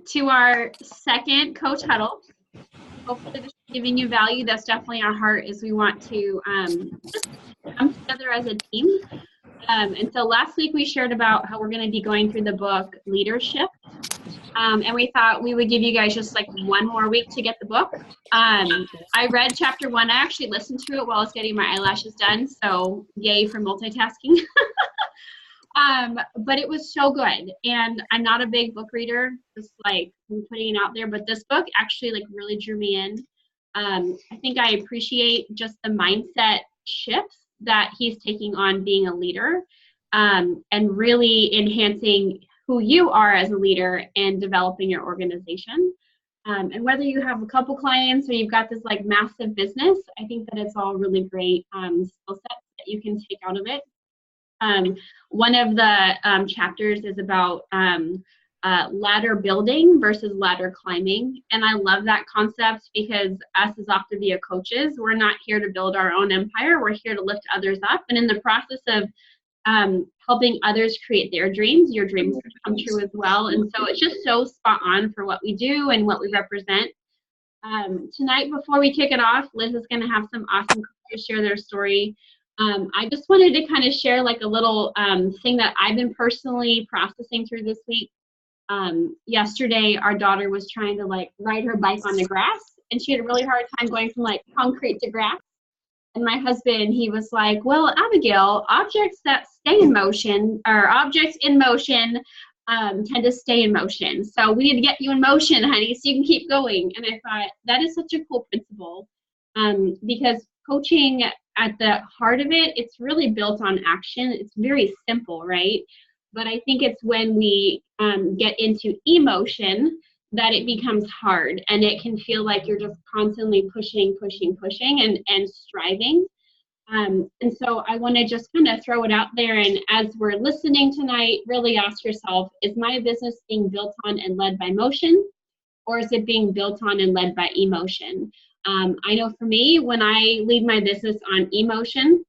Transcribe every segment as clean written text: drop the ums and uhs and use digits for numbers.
to our second coach huddle. Hopefully this is giving you value. That's definitely our heart, is we want to just come together as a team. And so last week we shared about how we're going to be going through the book Leadership. And we thought we would give you guys just like one more week to get the book. I read chapter 1. I actually listened to it while I was getting my eyelashes done. So yay for multitasking. But it was so good. And I'm not a big book reader, just like I'm putting it out there. But this book actually like really drew me in. I think I appreciate just the mindset shifts that he's taking on being a leader, and really enhancing who you are as a leader and developing your organization. And whether you have a couple clients or you've got this like massive business, I think that it's all really great skill sets that you can take out of it. One of the chapters is about ladder building versus ladder climbing. And I love that concept because us as Optavia coaches, we're not here to build our own empire. We're here to lift others up. And in the process of helping others create their dreams, your dreams come true as well. And so it's just so spot on for what we do and what we represent. Tonight, before we kick it off, Liz is going to have some awesome coaches share their story. I just wanted to kind of share like a little thing that I've been personally processing through this week. Yesterday, our daughter was trying to like ride her bike on the grass, and she had a really hard time going from like concrete to grass. And my husband, he was like, well, Abigail, objects that stay in motion, or objects in motion, tend to stay in motion. So we need to get you in motion, honey, so you can keep going. And I thought that is such a cool principle, because coaching at the heart of it, it's really built on action. It's very simple, right? But I think it's when we get into emotion that it becomes hard, and it can feel like you're just constantly pushing and striving. And so I want to just kind of throw it out there. And as we're listening tonight, really ask yourself, is my business being built on and led by motion, or is it being built on and led by emotion? I know for me, when I lead my business on emotion,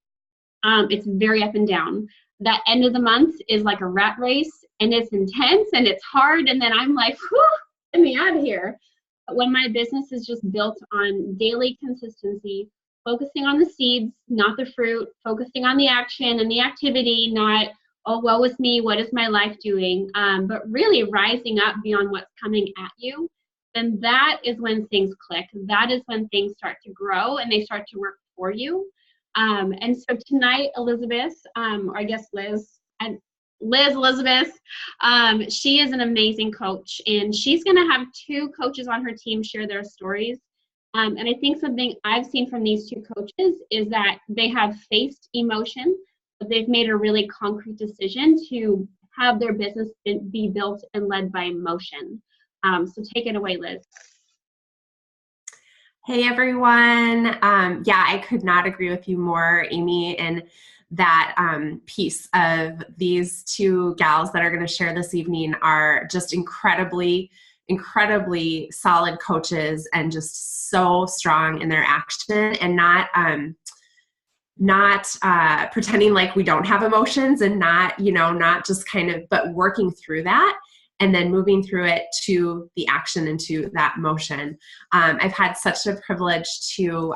it's very up and down. That end of the month is like a rat race, and it's intense and it's hard. And then I'm like, whew, get me out of here. But when my business is just built on daily consistency, focusing on the seeds, not the fruit, focusing on the action and the activity, not, oh, woe is me, what is my life doing? But really rising up beyond what's coming at you, then that is when things click. That is when things start to grow and they start to work for you. And so tonight, Elizabeth, or I guess Liz, Elizabeth, she is an amazing coach, and she's going to have 2 coaches on her team share their stories. And I think something I've seen from these 2 coaches is that they have faced emotion, but they've made a really concrete decision to have their business be built and led by emotion. So take it away, Liz. Hey, everyone. Yeah, I could not agree with you more, Amy, in that piece of these 2 gals that are going to share this evening are just incredibly solid coaches, and just so strong in their action, and not pretending like we don't have emotions, and not just kind of, but working through that and then moving through it to the action and to that motion. I've had such a privilege to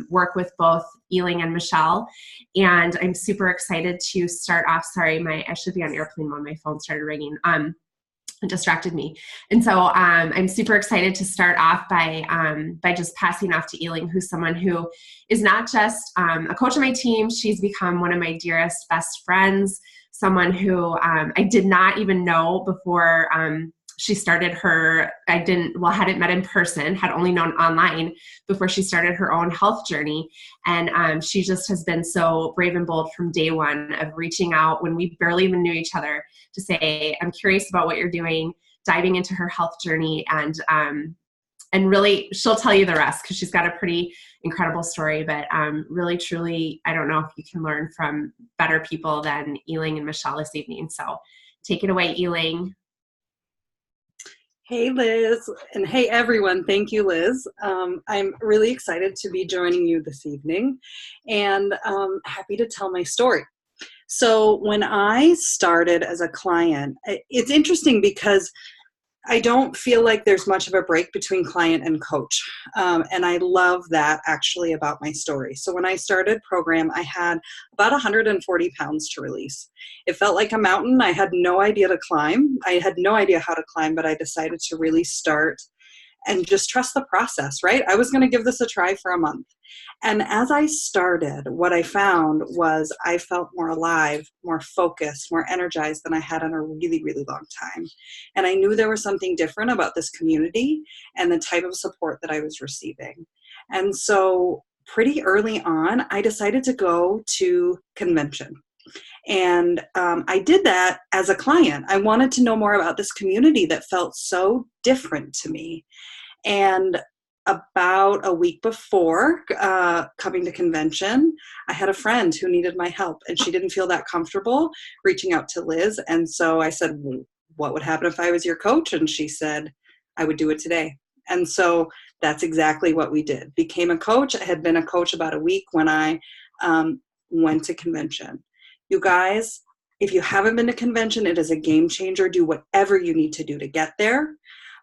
work with both Eling and Michelle, and I'm super excited to start off. Sorry, I should be on airplane mode. My phone started ringing. It distracted me. And so I'm super excited to start off by just passing off to Eling, who's someone who is not just a coach on my team. She's become one of my dearest, best friends, someone who I did not even know before she started hadn't met in person, had only known online before she started her own health journey. And she just has been so brave and bold from day one of reaching out when we barely even knew each other to say, I'm curious about what you're doing, diving into her health journey. And really, she'll tell you the rest because she's got a pretty incredible story. But really, truly, I don't know if you can learn from better people than Eling and Michelle this evening. So take it away, Eling. Hey, Liz, and hey, everyone. Thank you, Liz. I'm really excited to be joining you this evening, and happy to tell my story. So when I started as a client, it's interesting because I don't feel like there's much of a break between client and coach. And I love that actually about my story. So when I started program, I had about 140 pounds to release. It felt like a mountain. I had no idea to climb. I had no idea how to climb, but I decided to really start and just trust the process, right? I was going to give this a try for a month. And as I started, what I found was I felt more alive, more focused, more energized than I had in a really, really long time. And I knew there was something different about this community and the type of support that I was receiving. And so pretty early on, I decided to go to convention. And I did that as a client. I wanted to know more about this community that felt so different to me. And about a week before coming to convention, I had a friend who needed my help, and she didn't feel that comfortable reaching out to Liz. And so I said, what would happen if I was your coach? And she said, I would do it today. And so that's exactly what we did. Became a coach. I had been a coach about a week when I went to convention. You guys, if you haven't been to convention, it is a game changer. Do whatever you need to do to get there.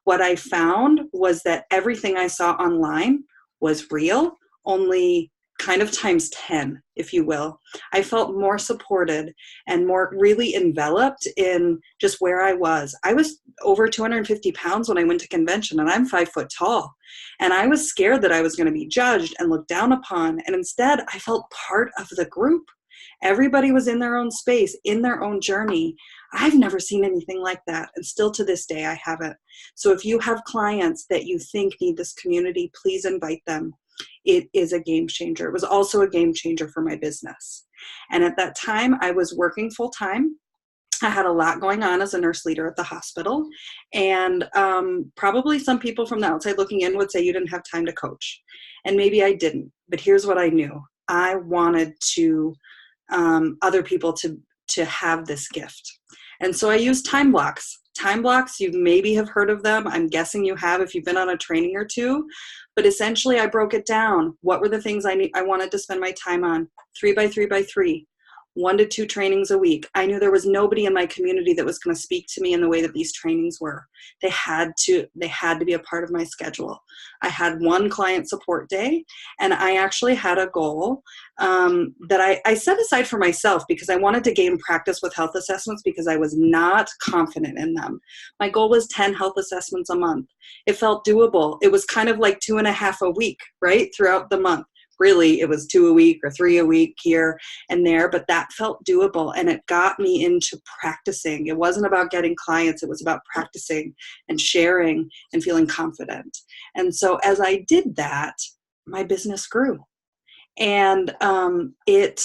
What I found was that everything I saw online was real, only kind of times 10, if you will. I felt more supported and more really enveloped in just where I was. I was over 250 pounds when I went to convention, and I'm 5 foot tall. And I was scared that I was going to be judged and looked down upon. And instead, I felt part of the group. Everybody was in their own space, in their own journey. I've never seen anything like that. And still to this day, I haven't. So if you have clients that you think need this community, please invite them. It is a game changer. It was also a game changer for my business. And at that time, I was working full time. I had a lot going on as a nurse leader at the hospital. And probably some people from the outside looking in would say you didn't have time to coach. And maybe I didn't. But here's what I knew. I wanted to other people to have this gift. And so I used time blocks. Time blocks, you maybe have heard of them. I'm guessing you have if you've been on a training or two. But essentially, I broke it down. What were the things I wanted to spend my time on? 3 by 3 by 3. 1 to 2 trainings a week. I knew there was nobody in my community that was going to speak to me in the way that these trainings were. They had to be a part of my schedule. I had 1 client support day, and I actually had a goal that I set aside for myself because I wanted to gain practice with health assessments because I was not confident in them. My goal was 10 health assessments a month. It felt doable. It was kind of like 2.5 a week, right, throughout the month. Really, it was 2 a week or 3 a week here and there, but that felt doable, and it got me into practicing. It wasn't about getting clients. It was about practicing and sharing and feeling confident. And so as I did that, my business grew. And it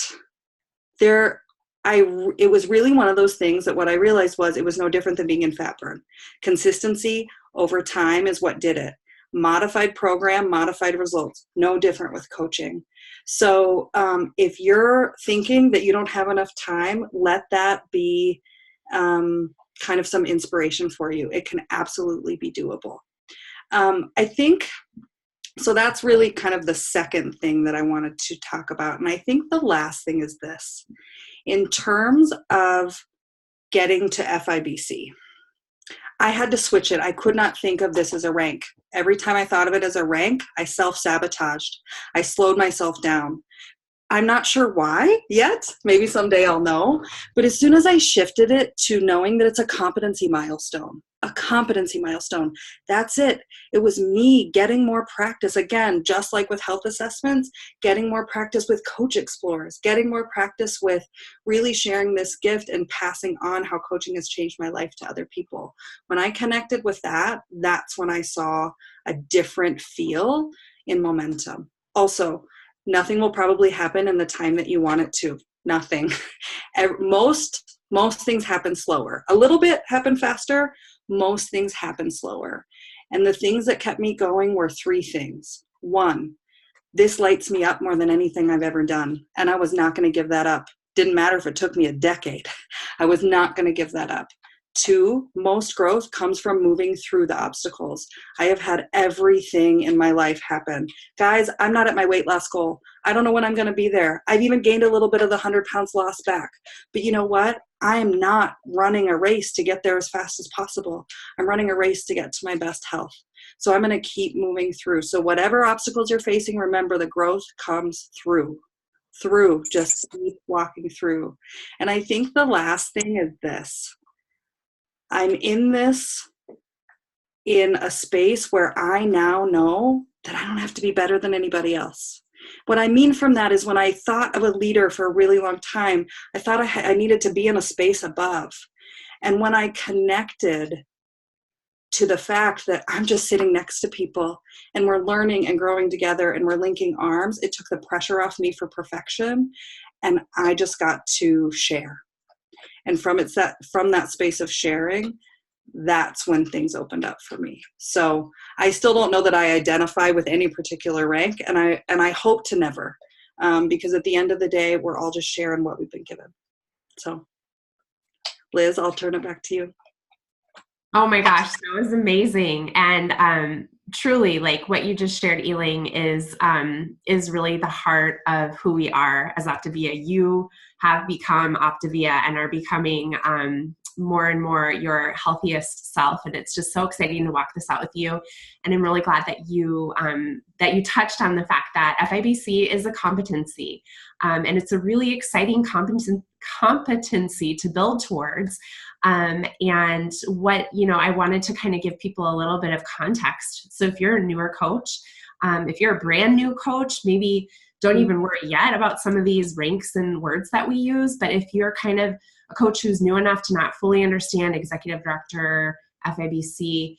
was really one of those things that what I realized was it was no different than being in fat burn. Consistency over time is what did it. Modified program, modified results, no different with coaching. So if you're thinking that you don't have enough time, let that be kind of some inspiration for you. It can absolutely be doable. I think, so that's really kind of the second thing that I wanted to talk about. And I think the last thing is this. In terms of getting to FIBC, I had to switch it. I could not think of this as a rank. Every time I thought of it as a rank, I self-sabotaged. I slowed myself down. I'm not sure why yet. Maybe someday I'll know. But as soon as I shifted it to knowing that it's a competency milestone, that's it. It was me getting more practice. Again, just like with health assessments, getting more practice with Coach Explorers, getting more practice with really sharing this gift and passing on how coaching has changed my life to other people. When I connected with that, that's when I saw a different feel in momentum. Also, nothing will probably happen in the time that you want it to. Nothing. Most things happen slower. A little bit happen faster. Most things happen slower. And the things that kept me going were 3 things. 1, this lights me up more than anything I've ever done. And I was not going to give that up. Didn't matter if it took me a decade. I was not going to give that up. Two, most growth comes from moving through the obstacles. I have had everything in my life happen. Guys, I'm not at my weight loss goal. I don't know when I'm going to be there. I've even gained a little bit of the 100 pounds lost back. But you know what? I am not running a race to get there as fast as possible. I'm running a race to get to my best health. So I'm going to keep moving through. So whatever obstacles you're facing, remember the growth comes through, just keep walking through. And I think the last thing is this. I'm in this in a space where I now know that I don't have to be better than anybody else. What I mean from that is when I thought of a leader for a really long time, I thought I needed to be in a space above. And when I connected to the fact that I'm just sitting next to people and we're learning and growing together and we're linking arms, it took the pressure off me for perfection. And I just got to share. And from that space of sharing, that's when things opened up for me. So I still don't know that I identify with any particular rank, and I hope to never, because at the end of the day, we're all just sharing what we've been given. So, Liz, I'll turn it back to you. Oh my gosh, that was amazing. And truly, like what you just shared, Eling, is really the heart of who we are as Optavia. You have become Optavia and are becoming more and more your healthiest self. And it's just so exciting to walk this out with you. And I'm really glad that you touched on the fact that FIBC is a competency. And it's a really exciting competency to build towards. And what, I wanted to kind of give people a little bit of context. So if you're a newer coach, if you're a brand new coach, maybe don't even worry yet about some of these ranks and words that we use. But if you're kind of a coach who's new enough to not fully understand executive director, FIBC,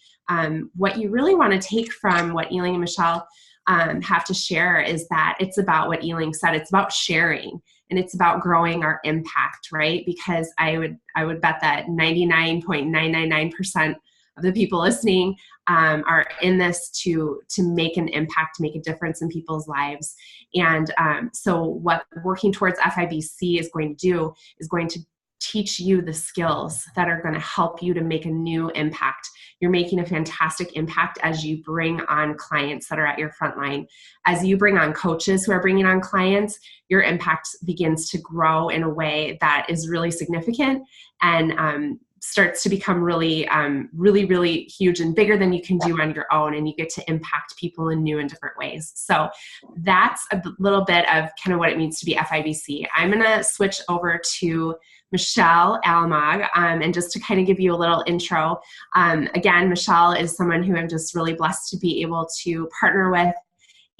what you really want to take from what Eling and Michelle have to share is that it's about what Eling said. It's about sharing. And it's about growing our impact, right? Because I would bet that 99.999% of the people listening are in this to make an impact, to make a difference in people's lives. And so what working towards FIBC is going to do is going to teach you the skills that are going to help you to make a new impact. You're making a fantastic impact as you bring on clients that are at your front line. As you bring on coaches who are bringing on clients, your impact begins to grow in a way that is really significant and starts to become really, really huge and bigger than you can do on your own. And you get to impact people in new and different ways. So that's a little bit of kind of what it means to be FIBC. I'm going to switch over to Michelle Almog, and just to kind of give you a little intro. Again, Michelle is someone who I'm just really blessed to be able to partner with.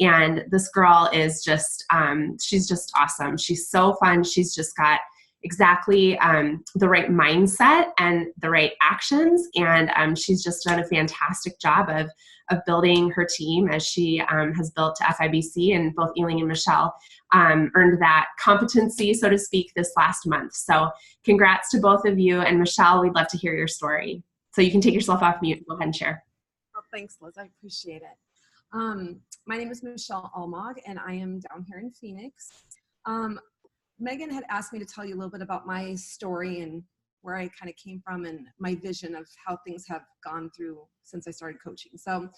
And this girl is just, she's just awesome. She's so fun. She's just got exactly the right mindset and the right actions. And she's just done a fantastic job of building her team as she has built to FIBC, and both Eling and Michelle earned that competency, so to speak, this last month. So congrats to both of you. And Michelle, we'd love to hear your story. So you can take yourself off mute. Go ahead and share. Well, thanks, Liz. I appreciate it. My name is Michelle Almog, and I am down here in Phoenix. Megan had asked me to tell you a little bit about my story and where I kind of came from and my vision of how things have gone through since I started coaching. So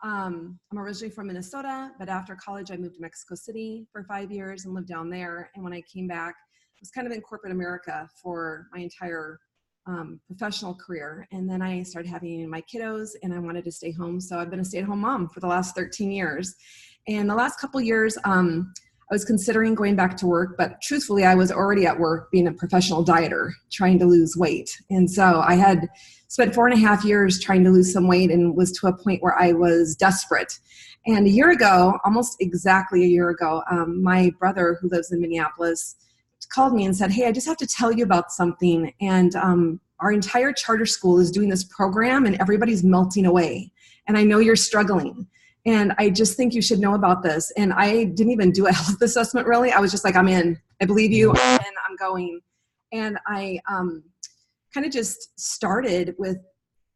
I'm originally from Minnesota, but after college, I moved to Mexico City for 5 years and lived down there. And when I came back, I was kind of in corporate America for my entire professional career. And then I started having my kiddos and I wanted to stay home. So I've been a stay-at-home mom for the last 13 years. And the last couple years, I was considering going back to work, but truthfully, I was already at work being a professional dieter, trying to lose weight. And so I had spent 4.5 years trying to lose some weight and was to a point where I was desperate. And a year ago, almost exactly a year ago, my brother who lives in Minneapolis called me and said, "Hey, I just have to tell you about something. And our entire charter school is doing this program and everybody's melting away. And I know you're struggling. And I just think you should know about this." And I didn't even do a health assessment, really. I was just like, I'm in. I believe you, and I'm going. And I kind of just started with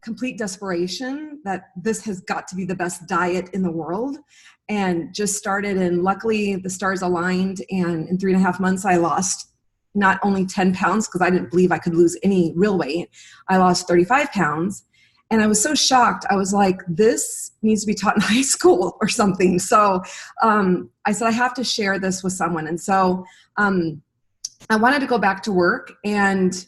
complete desperation that this has got to be the best diet in the world, and just started. And luckily, the stars aligned. And in 3.5 months, I lost not only 10 pounds, because I didn't believe I could lose any real weight. I lost 35 pounds. And I was so shocked. I was like, this needs to be taught in high school or something. So I said, I have to share this with someone. And so I wanted to go back to work, and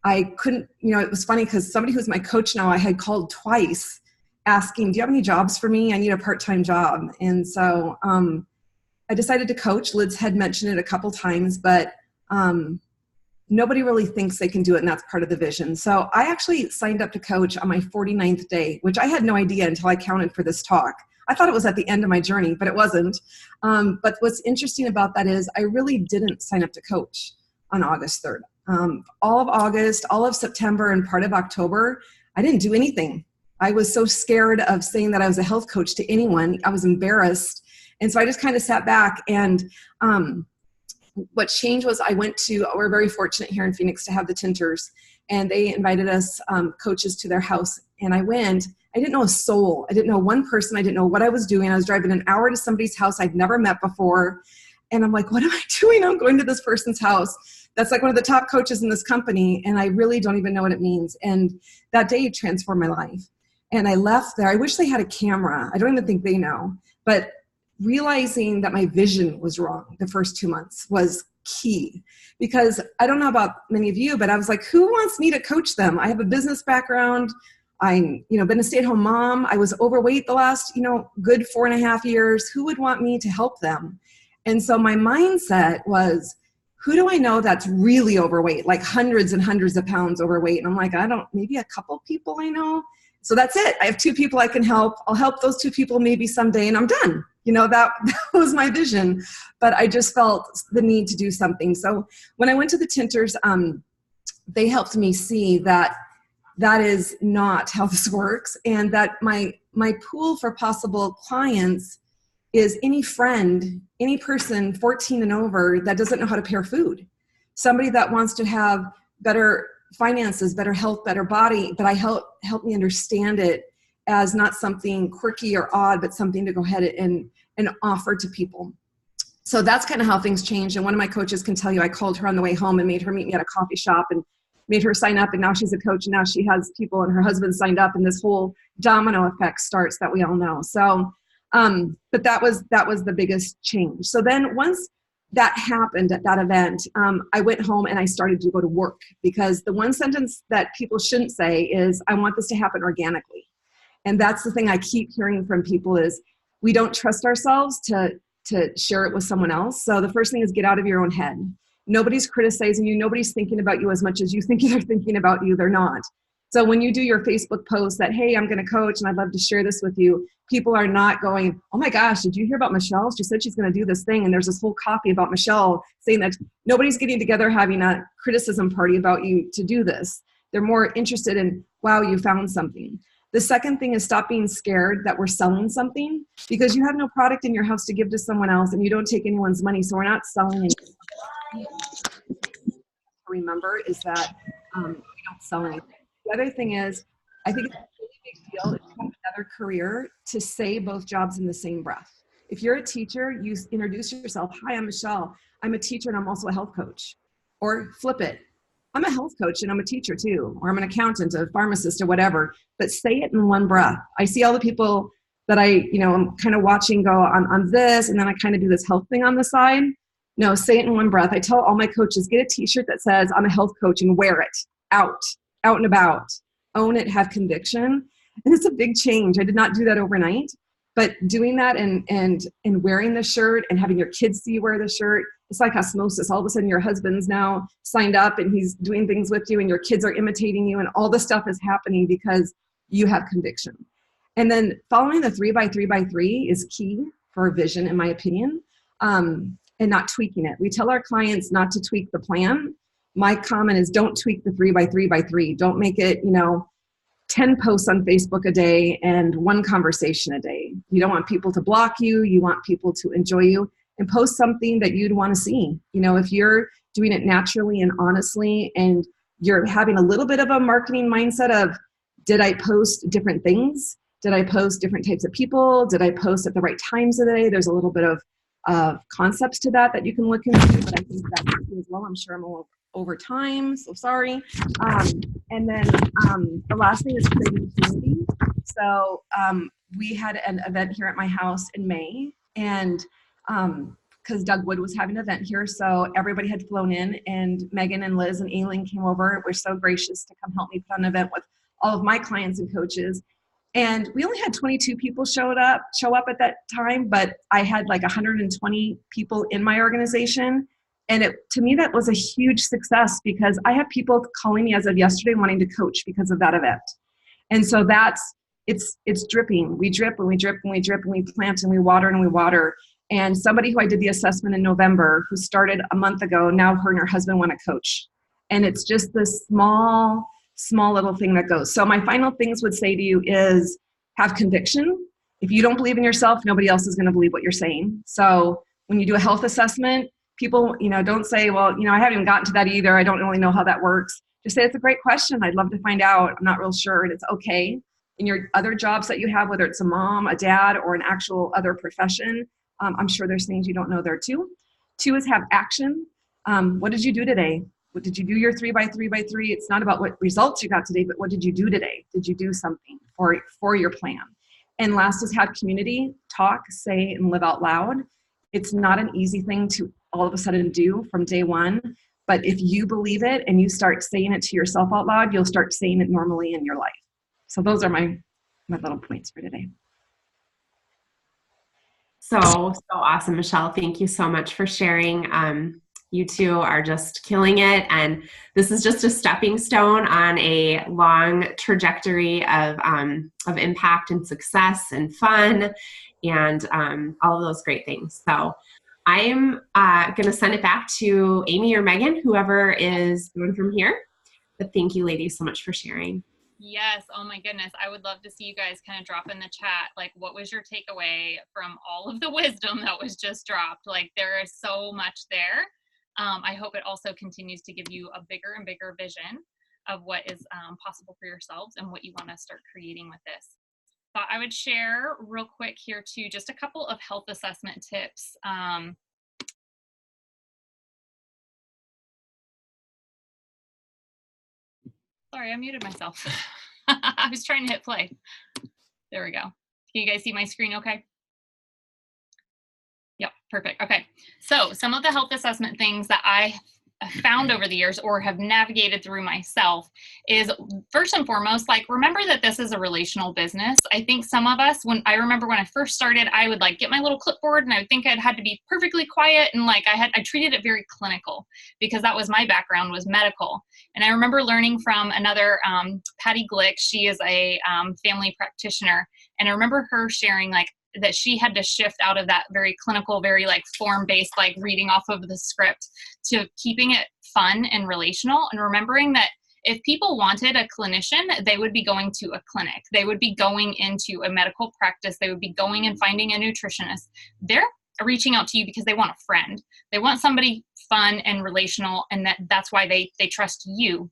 I couldn't, it was funny because somebody who's my coach now, I had called twice asking, do you have any jobs for me? I need a part-time job. And so I decided to coach. Liz had mentioned it a couple times, but nobody really thinks they can do it, and that's part of the vision. So I actually signed up to coach on my 49th day, which I had no idea until I counted for this talk. I thought it was at the end of my journey, but it wasn't. But what's interesting about that is I really didn't sign up to coach on August 3rd. All of August, all of September, and part of October, I didn't do anything. I was so scared of saying that I was a health coach to anyone. I was embarrassed. And so I just kind of sat back, and what changed was we're very fortunate here in Phoenix to have the Tinters, and they invited us coaches to their house. And I went. I didn't know a soul. I didn't know one person. I didn't know what I was doing. I was driving an hour to somebody's house I'd never met before. And I'm like, what am I doing? I'm going to this person's house that's like one of the top coaches in this company, and I really don't even know what it means. And that day transformed my life. And I left there. I wish they had a camera. I don't even think they know. But realizing that my vision was wrong the first 2 months was key, because I don't know about many of you, but I was like, who wants me to coach them? I have a business background. I'm, been a stay-at-home mom. I was overweight the last, good 4.5 years. Who would want me to help them? And so my mindset was, who do I know that's really overweight, like hundreds and hundreds of pounds overweight? And I'm like, maybe a couple people I know. So that's it. I have 2 people I can help. I'll help those 2 people maybe someday, and I'm done. That was my vision. But I just felt the need to do something. So when I went to the Tinters, they helped me see that that is not how this works, and that my pool for possible clients is any friend, any person 14 and over that doesn't know how to pair food. Somebody that wants to have better finances, better health, better body, but I help me understand it as not something quirky or odd, but something to go ahead and offer to people. So that's kind of how things changed. And one of my coaches can tell you, I called her on the way home and made her meet me at a coffee shop and made her sign up. And now she's a coach, and now she has people, and her husband signed up, and this whole domino effect starts that we all know. So, but that was the biggest change. So then once that happened at that event, I went home and I started to go to work, because the one sentence that people shouldn't say is, I want this to happen organically. And that's the thing I keep hearing from people is we don't trust ourselves to share it with someone else. So the first thing is get out of your own head. Nobody's criticizing you. Nobody's thinking about you as much as you think they're thinking about you. They're not. So when you do your Facebook post that, hey, I'm going to coach and I'd love to share this with you, people are not going, oh my gosh, did you hear about Michelle? She said she's going to do this thing. And there's this whole copy about Michelle saying that nobody's getting together having a criticism party about you to do this. They're more interested in, wow, you found something. The second thing is stop being scared that we're selling something, because you have no product in your house to give to someone else, and you don't take anyone's money. So we're not selling anything. Remember is that we don't sell anything. The other thing is, I think it's a really big deal if you have another career to say both jobs in the same breath. If you're a teacher, you introduce yourself. Hi, I'm Michelle. I'm a teacher and I'm also a health coach. Or flip it. I'm a health coach and I'm a teacher too. Or I'm an accountant, a pharmacist, or whatever. But say it in one breath. I see all the people that I'm kind of watching go on this, and then I kind of do this health thing on the side. No, say it in one breath. I tell all my coaches, get a t-shirt that says I'm a health coach and wear it out and about. Own it, have conviction. And it's a big change. I did not do that overnight, but doing that and wearing the shirt and having your kids see you wear the shirt, it's like osmosis. All of a sudden your husband's now signed up and he's doing things with you, and your kids are imitating you, and all this stuff is happening because you have conviction. And then following the 3x3x3 is key for a vision, in my opinion. And not tweaking it. We tell our clients not to tweak the plan. My comment is don't tweak the 3x3x3. Don't make it, 10 posts on Facebook a day and 1 conversation a day. You don't want people to block you. You want people to enjoy you, and post something that you'd want to see. If you're doing it naturally and honestly, and you're having a little bit of a marketing mindset of, did I post different things? Did I post different types of people? Did I post at the right times of the day? There's a little bit of of concepts to that you can look into, but I think that's as well. I'm sure I'm a little over time, so sorry. And then the last thing is creating community. So we had an event here at my house in May, and because Doug Wood was having an event here, so everybody had flown in, and Megan and Liz and Eling came over. Were so gracious to come help me put on an event with all of my clients and coaches. And we only had 22 people show up at that time, but I had like 120 people in my organization. And to me, that was a huge success, because I have people calling me as of yesterday wanting to coach because of that event. And so it's dripping. We drip and we drip and we drip and we plant and we water and we water. And somebody who I did the assessment in November, who started a month ago, now her and her husband want to coach. And it's just this small little thing that goes. So my final things would say to you is have conviction. If you don't believe in yourself, nobody else is going to believe what you're saying. So when you do a health assessment, people, don't say, well, I haven't even gotten to that either. I don't really know how that works. Just say, it's a great question. I'd love to find out. I'm not real sure. And it's okay. In your other jobs that you have, whether it's a mom, a dad, or an actual other profession, I'm sure there's things you don't know there too. 2 is have action. What did you do today? What did you do your 3x3x3? It's not about what results you got today, but what did you do today? Did you do something for your plan? And last is have community. Talk, say, and live out loud. It's not an easy thing to all of a sudden do from day one, but if you believe it and you start saying it to yourself out loud, you'll start saying it normally in your life. So those are my little points for today. So awesome, Michelle. Thank you so much for sharing. You two are just killing it. And this is just a stepping stone on a long trajectory of impact and success and fun and all of those great things. So I'm going to send it back to Amy or Megan, whoever is going from here. But thank you, ladies, so much for sharing. Yes. Oh my goodness. I would love to see you guys kind of drop in the chat. Like, what was your takeaway from all of the wisdom that was just dropped? Like, there is so much there. I hope it also continues to give you a bigger and bigger vision of what is possible for yourselves and what you want to start creating with this. Thought I would share real quick here too, just a couple of health assessment tips. Sorry, I muted myself. I was trying to hit play. There we go. Can you guys see my screen okay? Yep, perfect. Okay, so some of the health assessment things that I found over the years or have navigated through myself is, first and foremost, like, remember that this is a relational business. I think some of us, when I first started, I would like get my little clipboard and I would think I'd had to be perfectly quiet, and like I treated it very clinical because that was my background, was medical. And I remember learning from another Patty Glick. She is a family practitioner, and I remember her sharing like that she had to shift out of that very clinical, very like form-based, like reading off of the script, to keeping it fun and relational, and remembering that if people wanted a clinician, they would be going to a clinic. They would be going into a medical practice. They would be going and finding a nutritionist. They're reaching out to you because they want a friend. They want somebody fun and relational, and that's why they trust you.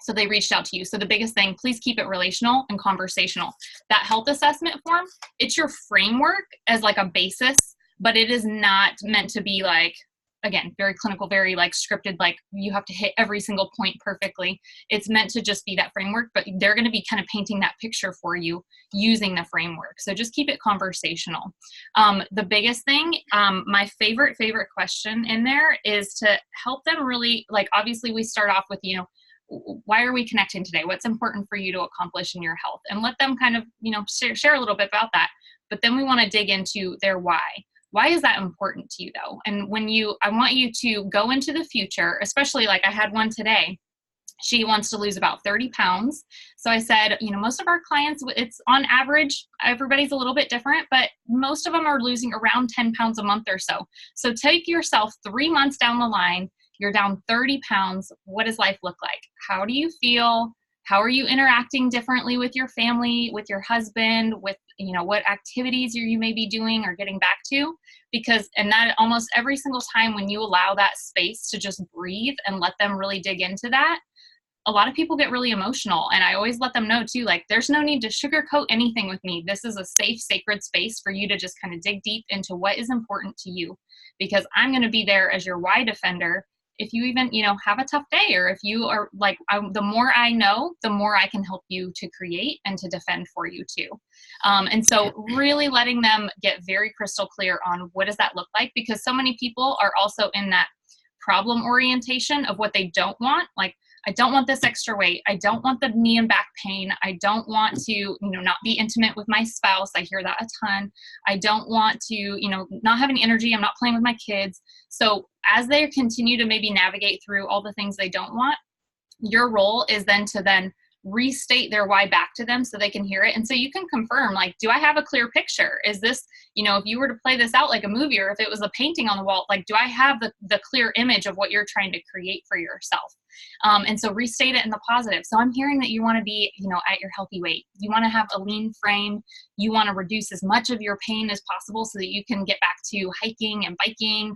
So they reached out to you. So the biggest thing, please keep it relational and conversational. That health assessment form, it's your framework as like a basis, but it is not meant to be like, again, very clinical, very like scripted, like you have to hit every single point perfectly. It's meant to just be that framework, but they're going to be kind of painting that picture for you using the framework. So just keep it conversational. The biggest thing, my favorite question in there is to help them really, like, obviously we start off with, why are we connecting today? What's important for you to accomplish in your health? And let them kind of, share a little bit about that. But then we want to dig into their why. Why is that important to you though? And I want you to go into the future, especially like I had one today. She wants to lose about 30 pounds. So I said, most of our clients, it's on average, everybody's a little bit different, but most of them are losing around 10 pounds a month or so. So take yourself 3 months down the line, you're down 30 pounds. What does life look like? How do you feel? How are you interacting differently with your family, with your husband, with, what activities you may be doing or getting back to? And that almost every single time when you allow that space to just breathe and let them really dig into that, a lot of people get really emotional, and I always let them know too, like, there's no need to sugarcoat anything with me. This is a safe, sacred space for you to just kind of dig deep into what is important to you, because I'm going to be there as your why defender. If you even, have a tough day, or if you are like, the more I know, the more I can help you to create and to defend for you too. And so really letting them get very crystal clear on what does that look like, because so many people are also in that problem orientation of what they don't want. Like, I don't want this extra weight. I don't want the knee and back pain. I don't want to, not be intimate with my spouse. I hear that a ton. I don't want to, not have any energy. I'm not playing with my kids. So as they continue to maybe navigate through all the things they don't want, your role is then to restate their why back to them so they can hear it. And so you can confirm, like, do I have a clear picture? Is this, if you were to play this out like a movie, or if it was a painting on the wall, like, do I have the clear image of what you're trying to create for yourself? And so restate it in the positive. So I'm hearing that you want to be, at your healthy weight. You want to have a lean frame. You want to reduce as much of your pain as possible so that you can get back to hiking and biking.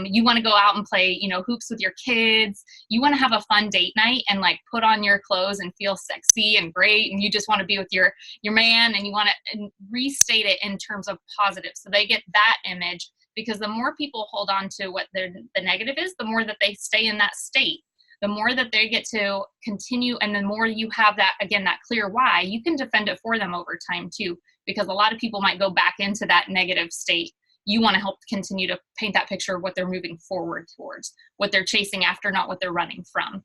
You want to go out and play, hoops with your kids. You want to have a fun date night and like put on your clothes and feel sexy and great. And you just want to be with your man, and you want to restate it in terms of positive. So they get that image, because the more people hold on to what the negative is, the more that they stay in that state. The more that they get to continue, and the more you have that, again, that clear why, you can defend it for them over time too, because a lot of people might go back into that negative state. You want to help continue to paint that picture of what they're moving forward towards, what they're chasing after, not what they're running from.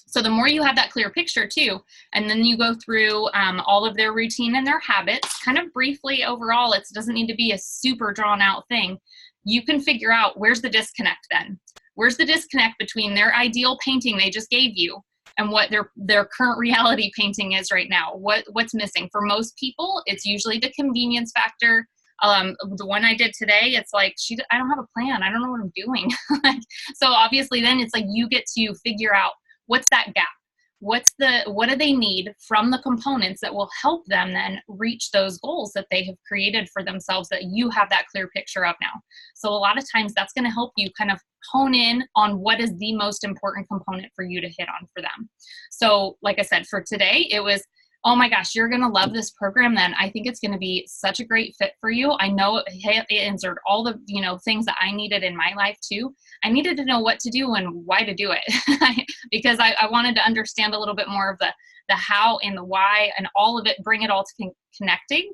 So the more you have that clear picture too, and then you go through all of their routine and their habits, kind of briefly overall, it doesn't need to be a super drawn out thing. You can figure out where's the disconnect then. Where's the disconnect between their ideal painting they just gave you and what their current reality painting is right now? What's missing? For most people, it's usually the convenience factor. The one I did today, it's like, I don't have a plan. I don't know what I'm doing. So obviously then it's like you get to figure out what's that gap. What do they need from the components that will help them then reach those goals that they have created for themselves, that you have that clear picture of now. So a lot of times that's going to help you kind of hone in on what is the most important component for you to hit on for them. So like I said, for today, it was, oh my gosh, you're going to love this program then. I think it's going to be such a great fit for you. I know it answered all the, things that I needed in my life too. I needed to know what to do and why to do it because I wanted to understand a little bit more of the how and the why and all of it, bring it all to connecting,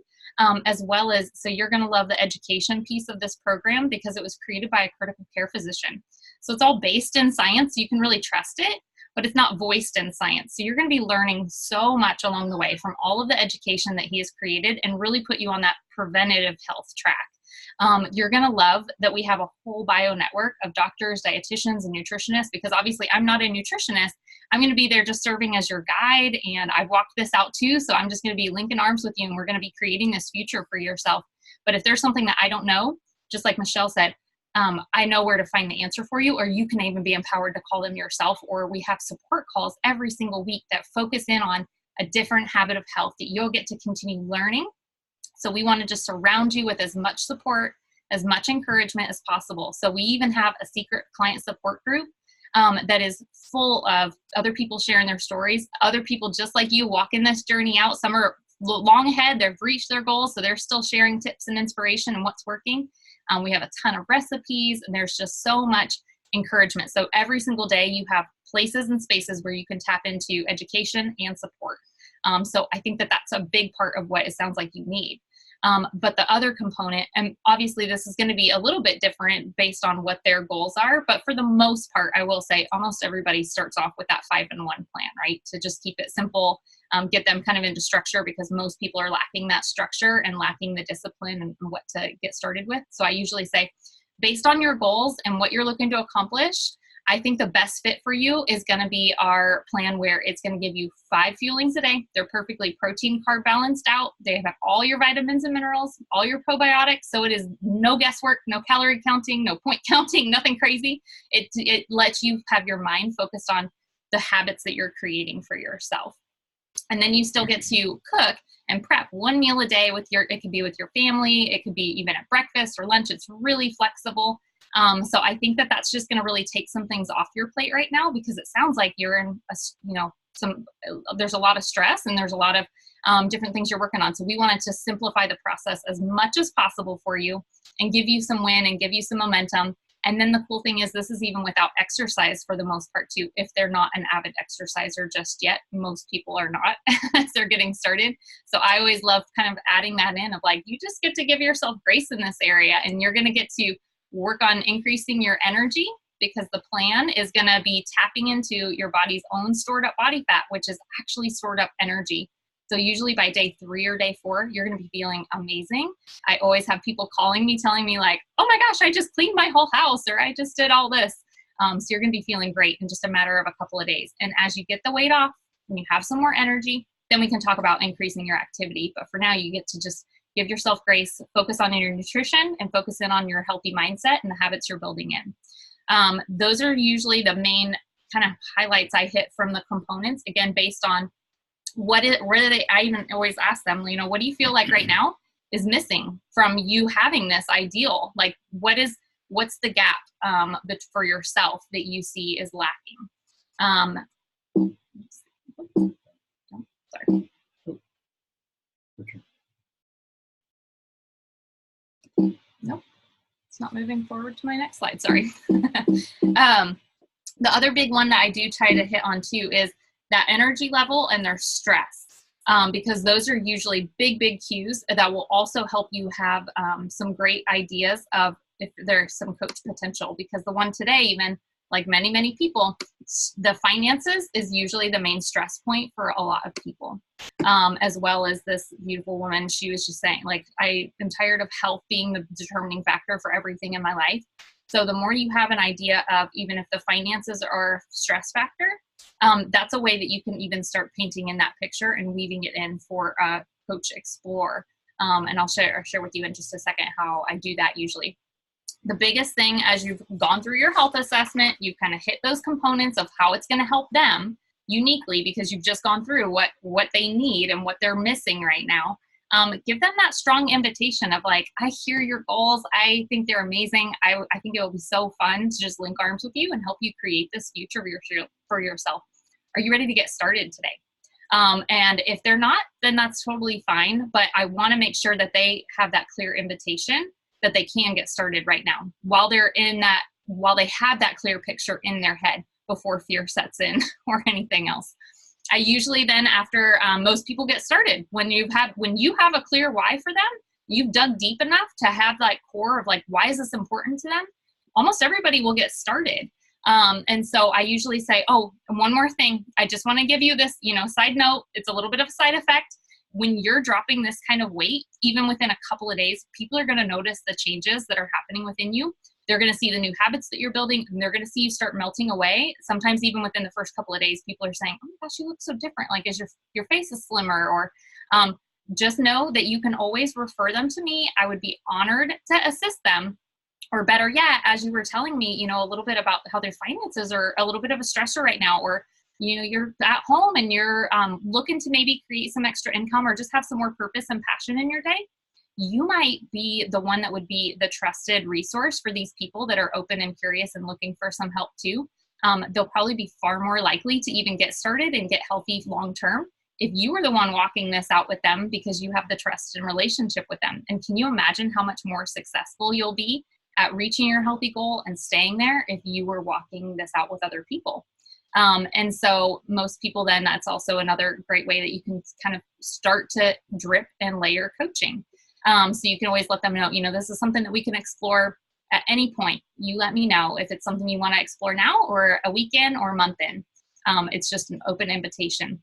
as well as, so you're going to love the education piece of this program because it was created by a critical care physician. So it's all based in science. You can really trust it, but it's not voiced in science. So you're going to be learning so much along the way from all of the education that he has created and really put you on that preventative health track. You're going to love that we have a whole bio network of doctors, dietitians, and nutritionists, because obviously I'm not a nutritionist. I'm going to be there just serving as your guide, and I've walked this out too, so I'm just going to be linking arms with you, and we're going to be creating this future for yourself. But if there's something that I don't know, just like Michelle said, I know where to find the answer for you, or you can even be empowered to call them yourself, or we have support calls every single week that focus in on a different habit of health that you'll get to continue learning. So we want to just surround you with as much support, as much encouragement as possible. So we even have a secret client support group that is full of other people sharing their stories, other people just like you walking this journey out. Some are long ahead, they've reached their goals, so they're still sharing tips and inspiration and what's working. We have a ton of recipes, and there's just so much encouragement. So every single day you have places and spaces where you can tap into education and support. So I think that that's a big part of what it sounds like you need. But the other component, and obviously this is going to be a little bit different based on what their goals are, but for the most part, I will say almost everybody starts off with that 5-in-1 plan, right? To just keep it simple, get them kind of into structure, because most people are lacking that structure and lacking the discipline and what to get started with. So I usually say, based on your goals and what you're looking to accomplish, I think the best fit for you is going to be our plan where it's going to give you 5 fuelings a day. They're perfectly protein, carb balanced out. They have all your vitamins and minerals, all your probiotics. So it is no guesswork, no calorie counting, no point counting, nothing crazy. It lets you have your mind focused on the habits that you're creating for yourself. And then you still get to cook and prep 1 meal a day it could be with your family. It could be even at breakfast or lunch. It's really flexible. So I think that that's just going to really take some things off your plate right now, because it sounds like you're in a, there's a lot of stress and there's a lot of different things you're working on. So we wanted to simplify the process as much as possible for you and give you some win and give you some momentum. And then the cool thing is this is even without exercise for the most part too. If they're not an avid exerciser just yet, most people are not as they're getting started. So I always love kind of adding that in of like, you just get to give yourself grace in this area, and you're going to get to work on increasing your energy, because the plan is going to be tapping into your body's own stored up body fat, which is actually stored up energy. So usually by day 3 or day 4, you're going to be feeling amazing. I always have people calling me, telling me like, oh my gosh, I just cleaned my whole house, or I just did all this. So you're going to be feeling great in just a matter of a couple of days. And as you get the weight off and you have some more energy, then we can talk about increasing your activity. But for now, you get to just give yourself grace, focus on your nutrition, and focus in on your healthy mindset and the habits you're building in. Those are usually the main kind of highlights I hit from the components, again, based on I even always ask them, you know, what do you feel like right now is missing from you having this ideal? Like, what's the gap for yourself that you see is lacking? Sorry. Nope, it's not moving forward to my next slide. Sorry. The other big one that I do try to hit on too is that energy level and their stress, because those are usually big cues that will also help you have some great ideas of if there's some coach potential. Because the one today, even like many people, the finances is usually the main stress point for a lot of people, as well as this beautiful woman. She was just saying, like, I am tired of health being the determining factor for everything in my life. So the more you have an idea of, even if the finances are a stress factor, that's a way that you can even start painting in that picture and weaving it in for Coach Explore. And I'll share with you in just a second how I do that usually. The biggest thing, as you've gone through your health assessment, you've kind of hit those components of how it's going to help them uniquely, because you've just gone through what they need and what they're missing right now. Give them that strong invitation of like, I hear your goals. I think they're amazing. I think it will be so fun to just link arms with you and help you create this future for yourself. Are you ready to get started today? And if they're not, then that's totally fine. But I want to make sure that they have that clear invitation that they can get started right now while they have that clear picture in their head before fear sets in or anything else. I usually then, after most people get started, when you have a clear why for them, you've dug deep enough to have that core of like, why is this important to them? Almost everybody will get started. And so I usually say, oh, and one more thing, I just want to give you this, side note. It's a little bit of a side effect. When you're dropping this kind of weight, even within a couple of days, people are going to notice the changes that are happening within you. They're going to see the new habits that you're building, and they're going to see you start melting away. Sometimes even within the first couple of days, people are saying, oh my gosh, you look so different. Like, is your face is slimmer? Or just know that you can always refer them to me. I would be honored to assist them. Or better yet, as you were telling me, a little bit about how their finances are a little bit of a stressor right now, or you're at home and you're looking to maybe create some extra income or just have some more purpose and passion in your day, you might be the one that would be the trusted resource for these people that are open and curious and looking for some help too. They'll probably be far more likely to even get started and get healthy long-term if you were the one walking this out with them, because you have the trust and relationship with them. And can you imagine how much more successful you'll be at reaching your healthy goal and staying there if you were walking this out with other people? And so most people, then that's also another great way that you can kind of start to drip and layer coaching. So you can always let them know, this is something that we can explore at any point. You let me know if it's something you want to explore now or a weekend or a month in. It's just an open invitation.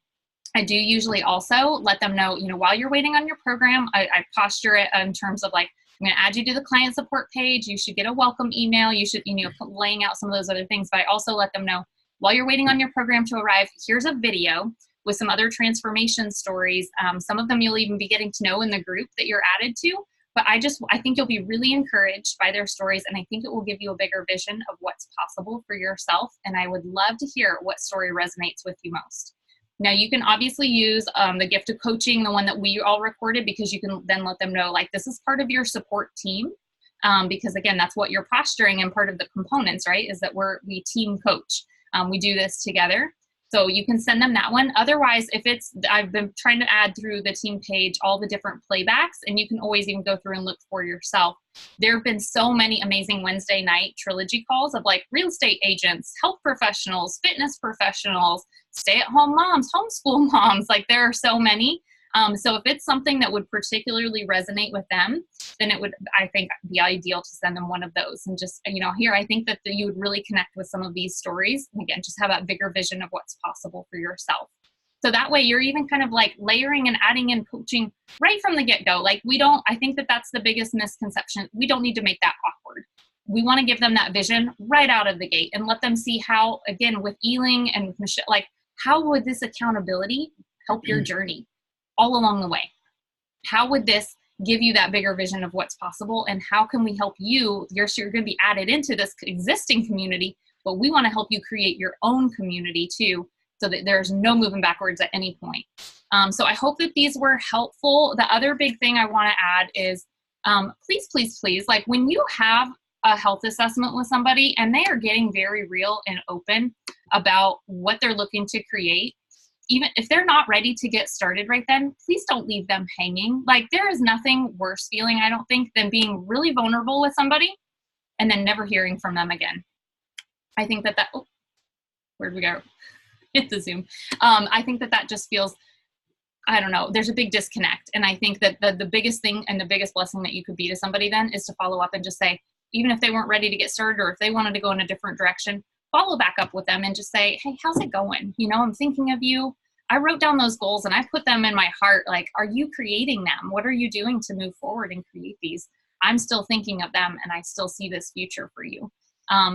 I do usually also let them know, while you're waiting on your program, I posture it in terms of like, I'm going to add you to the client support page. You should get a welcome email. You should, laying out some of those other things. But I also let them know, while you're waiting on your program to arrive, here's a video with some other transformation stories. Some of them you'll even be getting to know in the group that you're added to. But I think you'll be really encouraged by their stories, and I think it will give you a bigger vision of what's possible for yourself. And I would love to hear what story resonates with you most. Now, you can obviously use the gift of coaching, the one that we all recorded, because you can then let them know, like, this is part of your support team. Because again, that's what you're posturing, and part of the components, right, is that we team coach. We do this together. So you can send them that one. Otherwise, if it's, I've been trying to add through the team page all the different playbacks, and you can always even go through and look for yourself. There have been so many amazing Wednesday night trilogy calls of like real estate agents, health professionals, fitness professionals, stay-at-home moms, homeschool moms. Like there are so many. So if it's something that would particularly resonate with them, then it would, I think, be ideal to send them one of those. And just, you know, here, I think that you would really connect with some of these stories. And again, just have that bigger vision of what's possible for yourself. So that way you're even kind of like layering and adding in coaching right from the get-go. Like I think that that's the biggest misconception. We don't need to make that awkward. We want to give them that vision right out of the gate and let them see how, again, with Eling and with Michelle, like how would this accountability help your journey all along the way? How would this give you that bigger vision of what's possible? And how can we help you? You're going to be added into this existing community, but we want to help you create your own community too, so that there's no moving backwards at any point. So I hope that these were helpful. The other big thing I want to add is please, please, please, like when you have a health assessment with somebody and they are getting very real and open about what they're looking to create, even if they're not ready to get started right then, please don't leave them hanging. Like there is nothing worse feeling, I don't think, than being really vulnerable with somebody and then never hearing from them again. I think that oh, where'd we go? Hit the Zoom. I think that just feels, I don't know, there's a big disconnect. And I think that the biggest thing and the biggest blessing that you could be to somebody then is to follow up and just say, even if they weren't ready to get started or if they wanted to go in a different direction, follow back up with them and just say, hey, how's it going? You know, I'm thinking of you. I wrote down those goals and I put them in my heart. Like, are you creating them? What are you doing to move forward and create these? I'm still thinking of them and I still see this future for you.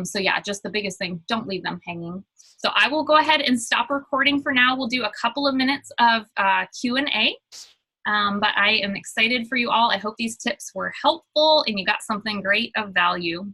So yeah, just the biggest thing, don't leave them hanging. So I will go ahead and stop recording for now. We'll do a couple of minutes of Q&A. But I am excited for you all. I hope these tips were helpful and you got something great of value.